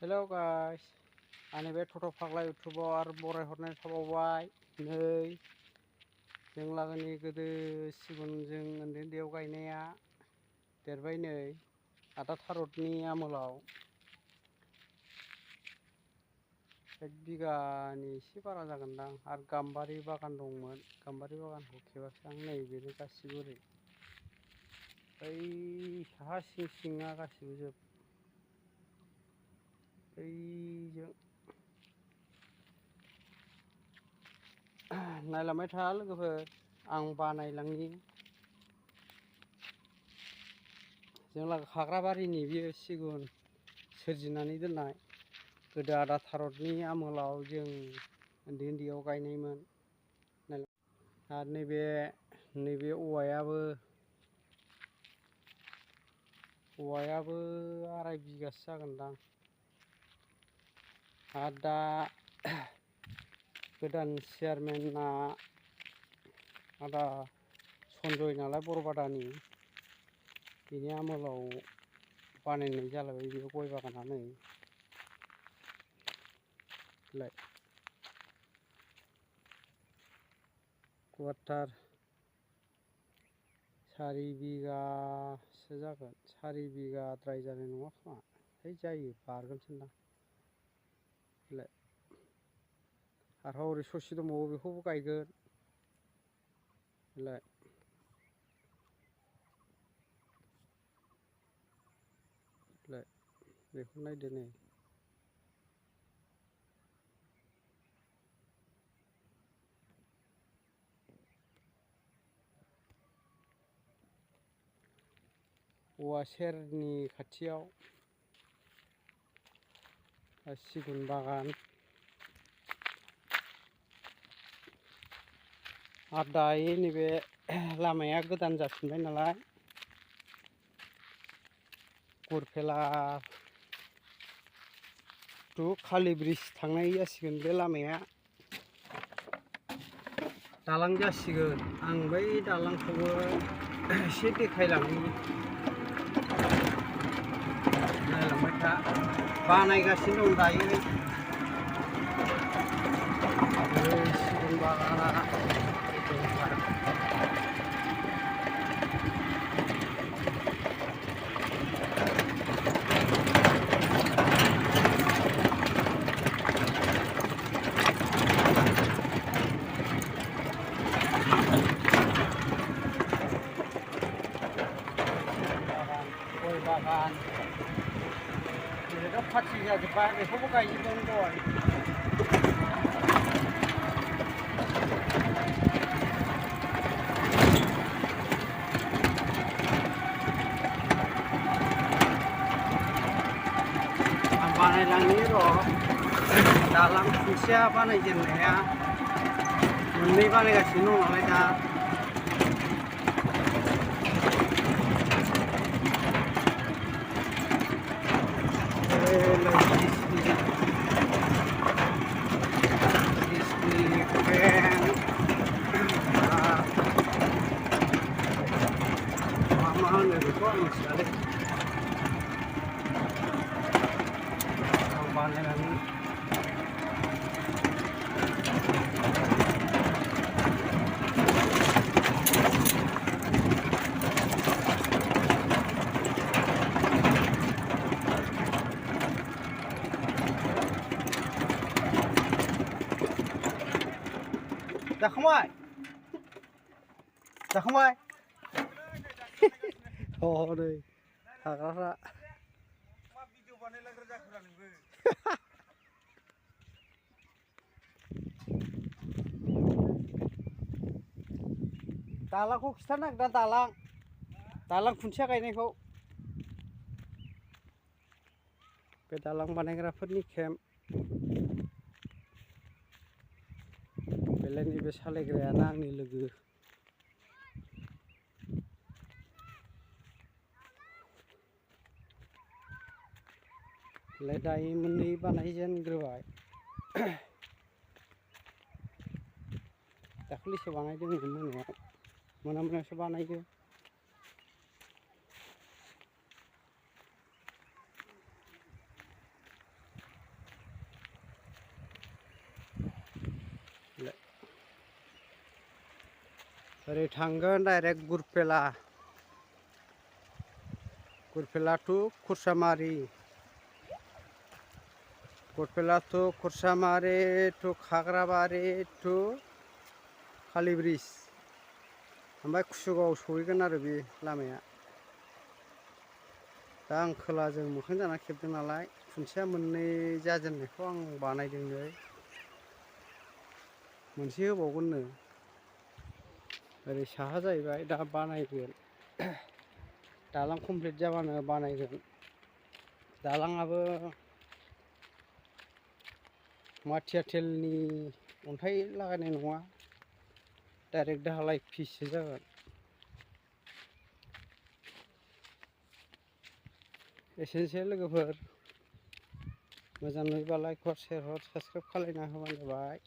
Hello guys आंनि बे टट' फाग्ला इउटुबाव आरो बरायहरनाय थाबावबाय। नै जों लागोनि गोदो सिगुनजों उन्दै उन्दैयाव गायनाया देरबाय। नै आदा थारतनि आमोलाव 1 बिगानि एसे बारा जागोनदां। आरो गाम्बारि बागान दंमोन, गाम्बारि बागानखौ खेबाखै आं। नै बेनो गासिबो ओरै बै साहा सिं सिङा गासिबो जोब बैजों नायलांबाय था लोगोफोर, आं बानायलांनि। जों लागो खाग्राबारिनि बियो सिगुन सोरजिनानै दोननाय। गोदो आदा थारतनि आमोलाव जों उन्दै उन्दैयाव गायनायमोन। आरो नैबे औवायाबो 2.5 बिगासो जागोनदां। आरो दा गोदान चेयारमेना आदा सनजय नालाय बरबादानि, बिनि आमोलाव बानायनाय जालायबाय बे गय बागाना। नै गुवारथार 4 बिगासो जागोन। 4 बिगाद्राय जानाय नङा खोमा, है जायो, बारगोनसोदां। आरो हरै ससे दंबावो, बेखौबो गायगोन। बेखौ नायदो। नै औवा सेरनि खाथियाव सिगुन बागान। आरो दायो नैबे लामाया गोदान जाफिनबाय नालाय, गुरफेला टु खालि ब्रिज थांनाय जासिगोन बे लामाया। दालां जासिगोन। आं बै दालांखौबो एसे देखायलांनि। नायलांबाय था, बानायगासिनो दं दायो। सिगुन बागाना गय बागान बेलेगा फाथि जाजोब्बाय, बेखौबो गायजोबदों गय। आं बानायलांनि र'। दालां खुन्थिया बानायजेननाया मोननै बानायगासिनो दं नालाय दा। मा होनो बेखौ आं मिथियालै। आं बानायनानै जाखांबाय? जाखांबाय? नै थाग्राफ्रा मा भिडिअ बानायलांग्रा जाखोब्रा नोंबो? दालांखौ खिथानो नागिरदों, दालां खुन्थिया गायनायखौ। बे दालां बानायग्राफोरनि केम्प। बेलाय नैबे सालायग्रायानो आंनि लोगो। दायो मोननै बानायजेनग्रोबाय। दाखालिसो बानायदों, मोनायावसो बानायो। ओरै थांगोन direct Gurufela to Khursamari Gurufela to Khursamari to Khagrabari to Khali bridge ओमफ्राय कुसुगाव सहैगोन आरो बे लामाया दा आं खोलाजों मोखां जाना खेबदों नालाय खुन्थिया मोननै जाजेननायखौ आं बानायदों नै मोनसे होबावगोननो ओरै साहा जाहैबाय दा बानायगोन दालां कमप्लिट जाबानो बानायगोन दालाङाबो माथियाटेलनि अन्थाइ लागायनाय नङा डाइरेक्ट दालाय फिससो जागोन एसेनोसै लोगोफोर मोजां नुयोबा लाइक हर शेयार हर साबस्क्राइब खालायना होबानो जाबाय।